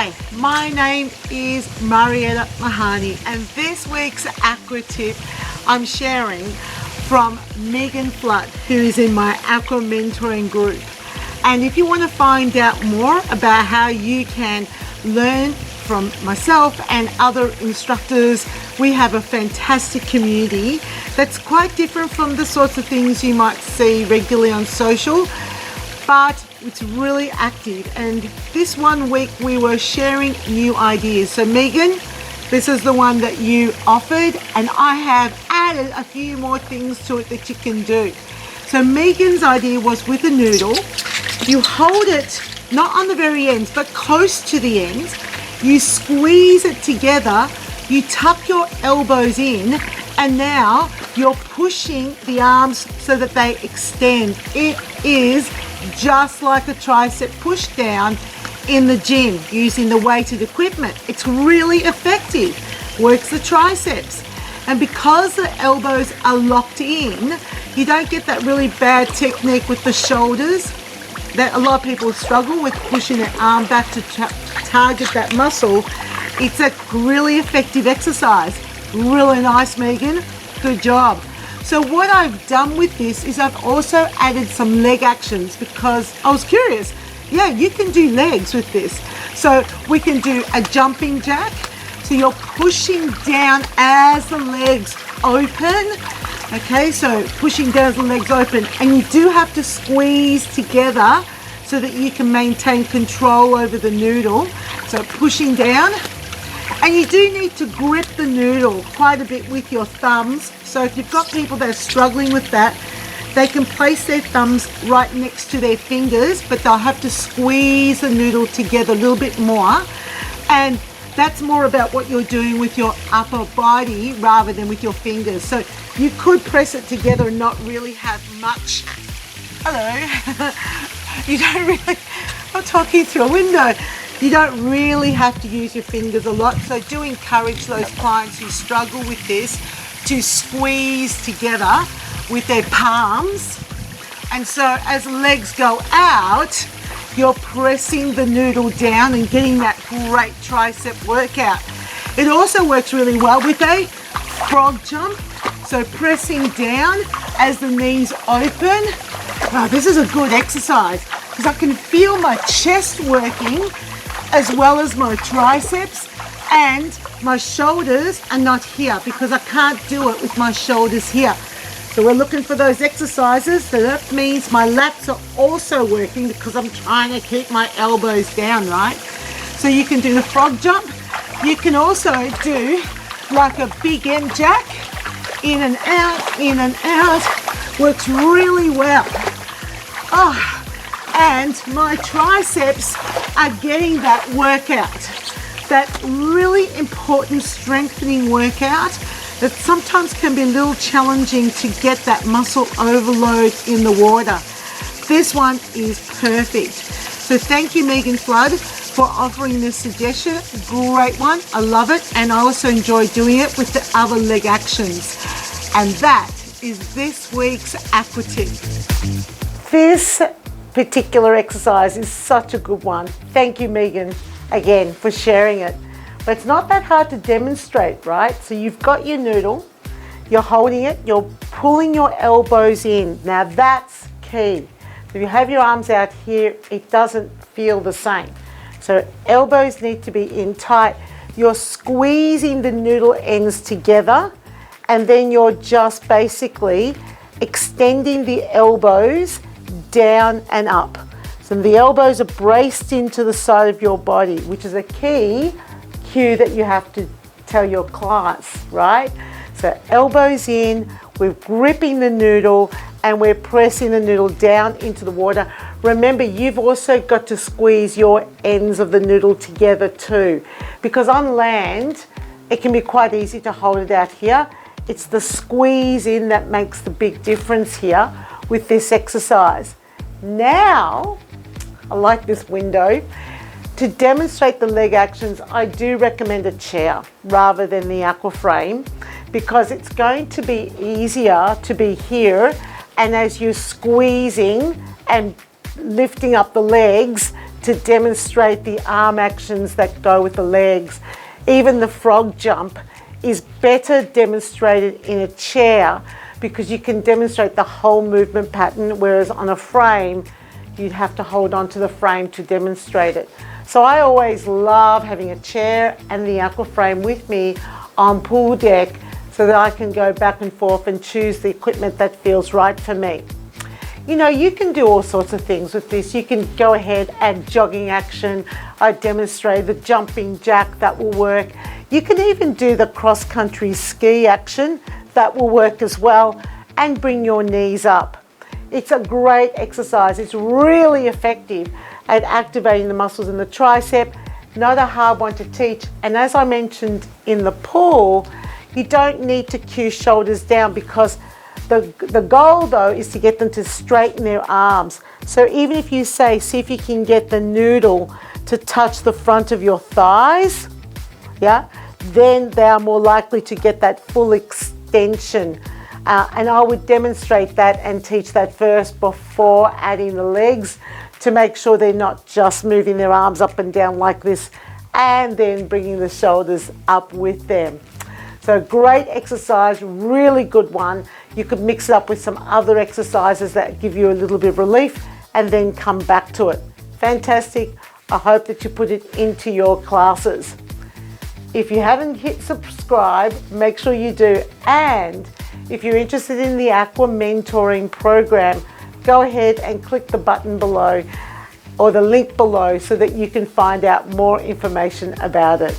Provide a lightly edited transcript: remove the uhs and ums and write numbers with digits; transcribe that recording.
Hi, my name is Marietta Mehanni, and this week's Aqua Tip I'm sharing from Megan Flood, who is in my Aqua Mentoring Group. And if you want to find out more about how you can learn from myself and other instructors, we have a fantastic community that's quite different from the sorts of things you might see regularly on social, but it's really active. And this 1 week we were sharing new ideas. So Megan, this is the one that you offered, and I have added a few more things to it that you can do. So Megan's idea was with a noodle, you hold it not on the very ends but close to the ends, you squeeze it together, you tuck your elbows in, and now you're pushing the arms so that they extend. It is just like a tricep push down in the gym using the weighted equipment. It's really effective, works the triceps. And because the elbows are locked in, you don't get that really bad technique with the shoulders that a lot of people struggle with, pushing their arm back to target that muscle. It's a really effective exercise. Really nice, Megan, good job. So what I've done with this is I've also added some leg actions because I was curious. Yeah, you can do legs with this. So we can do a jumping jack. So you're pushing down as the legs open. Okay, so pushing down as the legs open, and you do have to squeeze together so that you can maintain control over the noodle. So pushing down, and you do need to grip the noodle quite a bit with your thumbs. So if you've got people that are struggling with that, they can place their thumbs right next to their fingers, but they'll have to squeeze the noodle together a little bit more. And that's more about what you're doing with your upper body rather than with your fingers. So you could press it together and not really have much. Hello. You don't really, I'm talking through a window. You don't really have to use your fingers a lot. So do encourage those clients who struggle with this to squeeze together with their palms. And so as legs go out, you're pressing the noodle down and getting that great tricep workout. It also works really well with a frog jump. So pressing down as the knees open. Wow, this is a good exercise because I can feel my chest working as well as my triceps, and my shoulders are not here because I can't do it with my shoulders here. So we're looking for those exercises. So that means my lats are also working because I'm trying to keep my elbows down, right? So you can do the frog jump. You can also do like a big M jack, in and out, in and out. Works really well. Oh, and my triceps are getting that workout, that really important strengthening workout that sometimes can be a little challenging to get that muscle overload in the water. This one is perfect. So thank you, Megan Flood, for offering this suggestion. Great one, I love it, and I also enjoy doing it with the other leg actions. And that is this week's Aqua Tip. This particular exercise is such a good one. Thank you, Megan, again for sharing it. But it's not that hard to demonstrate, right? So you've got your noodle, you're holding it, you're pulling your elbows in. Now that's key. If you have your arms out here, it doesn't feel the same. So elbows need to be in tight. You're squeezing the noodle ends together, and then you're just basically extending the elbows down and up. So the elbows are braced into the side of your body, which is a key cue that you have to tell your clients, right? So elbows in, we're gripping the noodle and we're pressing the noodle down into the water. Remember, you've also got to squeeze your ends of the noodle together too, because on land, it can be quite easy to hold it out here. It's the squeeze in that makes the big difference here with this exercise. Now, I like this window. To demonstrate the leg actions, I do recommend a chair rather than the aqua frame because it's going to be easier to be here, and as you're squeezing and lifting up the legs to demonstrate the arm actions that go with the legs. Even the frog jump is better demonstrated in a chair because you can demonstrate the whole movement pattern, whereas on a frame, you'd have to hold on to the frame to demonstrate it. So I always love having a chair and the aqua frame with me on pool deck so that I can go back and forth and choose the equipment that feels right for me. You know, you can do all sorts of things with this. You can go ahead and jogging action. I demonstrated the jumping jack, that will work. You can even do the cross-country ski action, that will work as well, and bring your knees up. It's a great exercise. It's really effective at activating the muscles in the tricep. Not a hard one to teach. And as I mentioned in the pool, you don't need to cue shoulders down because the goal though is to get them to straighten their arms. So even if you say, see if you can get the noodle to touch the front of your thighs, yeah, then they are more likely to get that full extension. And I would demonstrate that and teach that first before adding the legs to make sure they're not just moving their arms up and down like this and then bringing the shoulders up with them. So great exercise, really good one. You could mix it up with some other exercises that give you a little bit of relief and then come back to it. Fantastic. I hope that you put it into your classes. If you haven't hit subscribe, make sure you do. And if you're interested in the Aqua Mentoring program, go ahead and click the button below or the link below so that you can find out more information about it.